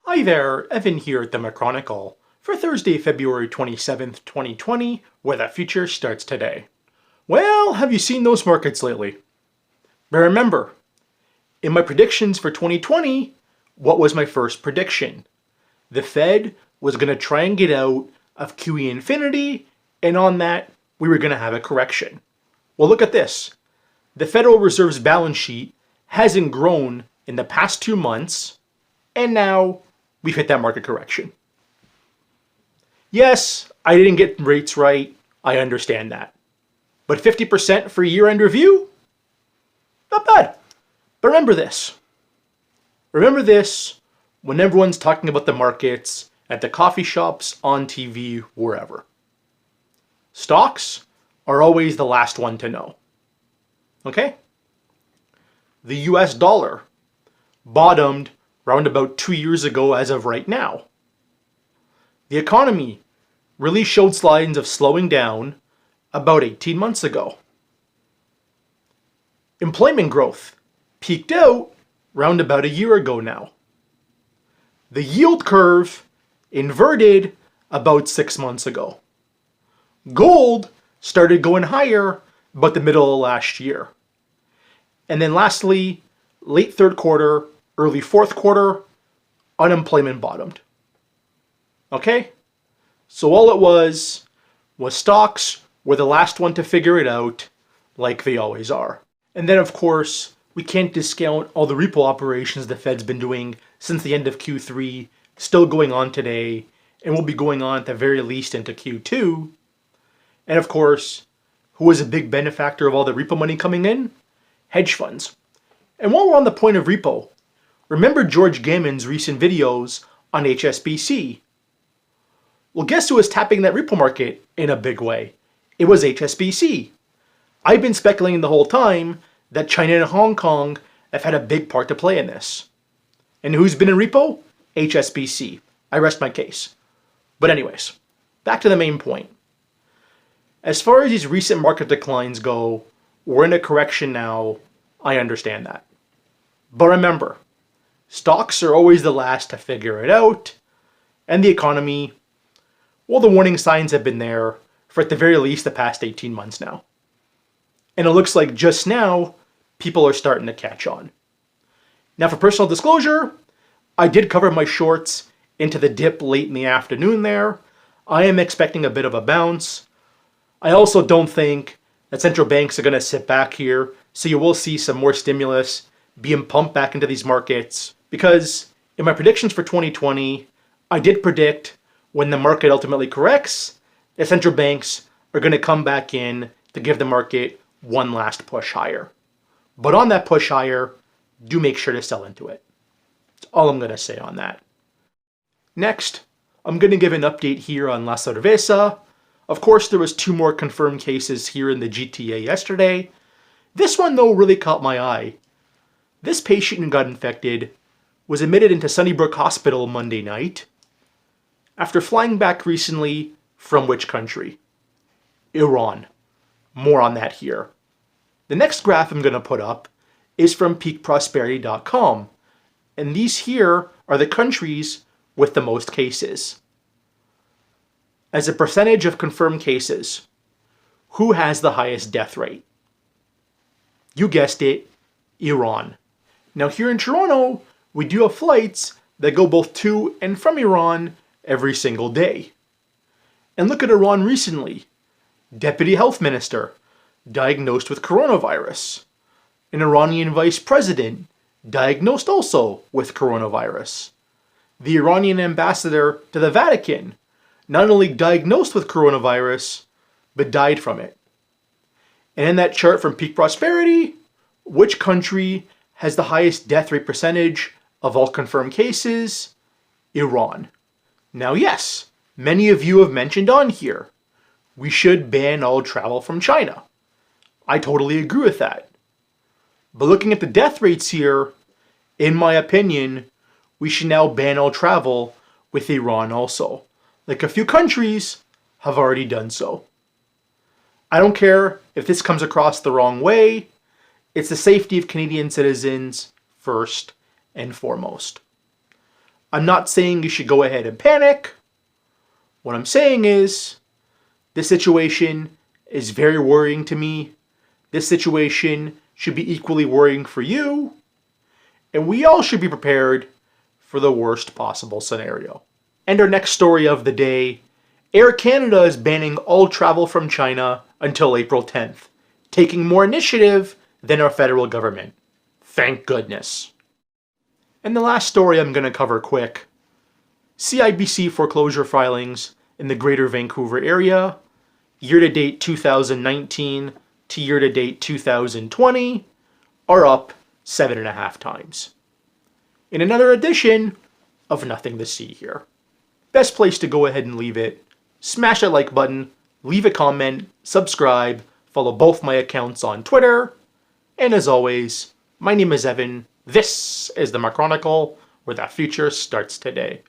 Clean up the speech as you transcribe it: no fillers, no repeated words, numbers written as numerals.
Hi there, Evan here at the Chronicle for Thursday, February 27th, 2020, where the future starts today. Well, have you seen those markets lately? But remember, in my predictions for 2020, what was my first prediction? The Fed was going to try and get out of QE infinity, and on that, we were going to have a correction. Well, look at this. The Federal Reserve's balance sheet hasn't grown in the past 2 months, and now we've hit that market correction. Yes, I didn't get rates right. I understand that. But 50% for year-end review? Not bad. But remember this. Remember this when everyone's talking about the markets at the coffee shops, on TV, wherever. Stocks are always the last one to know. Okay? The US dollar bottomed around about 2 years ago as of right now. The economy really showed signs of slowing down about 18 months ago. Employment growth peaked out round about a year ago now. The yield curve inverted about 6 months ago. Gold started going higher about the middle of last year. And then lastly, late third quarter, early fourth quarter, unemployment bottomed. Okay? So all it was stocks were the last one to figure it out, like they always are. And then of course, we can't discount all the repo operations the Fed's been doing since the end of Q3, still going on today, and will be going on at the very least into Q2. And of course, who was a big benefactor of all the repo money coming in? Hedge funds. And while we're on the point of repo, remember George Gammon's recent videos on HSBC? Well, guess who was tapping that repo market in a big way? It was HSBC. I've been speculating the whole time that China and Hong Kong have had a big part to play in this. And who's been in repo? HSBC. I rest my case. But anyways, back to the main point. As far as these recent market declines go, we're in a correction now. I understand that. But remember, stocks are always the last to figure it out, and the economy, well, the warning signs have been there for at the very least the past 18 months now. And it looks like just now, people are starting to catch on. Now for personal disclosure, I did cover my shorts into the dip late in the afternoon there. I am expecting a bit of a bounce. I also don't think that central banks are going to sit back here, so you will see some more stimulus being pumped back into these markets, because in my predictions for 2020, I did predict when the market ultimately corrects, that central banks are going to come back in to give the market one last push higher. But on that push higher, do make sure to sell into it. That's all I'm going to say on that. Next, I'm going to give an update here on La Cerveza. Of course, there was 2 more confirmed cases here in the GTA yesterday. This one, though, really caught my eye. This patient who got infected was admitted into Sunnybrook Hospital Monday night after flying back recently from which country? Iran. More on that here. The next graph I'm going to put up is from peakprosperity.com, and these here are the countries with the most cases. As a percentage of confirmed cases, who has the highest death rate? You guessed it, Iran. Now here in Toronto, we do have flights that go both to and from Iran every single day. And look at Iran recently. Deputy Health Minister diagnosed with coronavirus. An Iranian Vice President diagnosed also with coronavirus. The Iranian ambassador to the Vatican not only diagnosed with coronavirus, but died from it. And in that chart from Peak Prosperity, which country has the highest death rate percentage of all confirmed cases? Iran. Now yes, many of you have mentioned on here, we should ban all travel from China. I totally agree with that. But looking at the death rates here, in my opinion, we should now ban all travel with Iran also. Like a few countries have already done so. I don't care if this comes across the wrong way. It's the safety of Canadian citizens first and foremost. I'm not saying you should go ahead and panic. What I'm saying is, this situation is very worrying to me. This situation should be equally worrying for you. And we all should be prepared for the worst possible scenario. And our next story of the day, Air Canada is banning all travel from China until April 10th, taking more initiative than our federal government. Thank goodness. And the last story I'm going to cover quick. CIBC foreclosure filings in the Greater Vancouver area, year-to-date 2019 to year-to-date 2020, are up 7.5 times. In another edition of Nothing to See Here. Best place to go ahead and leave it. Smash that like button, leave a comment, subscribe, follow both my accounts on Twitter, and as always, my name is Evan. This is the Chronicle, where the future starts today.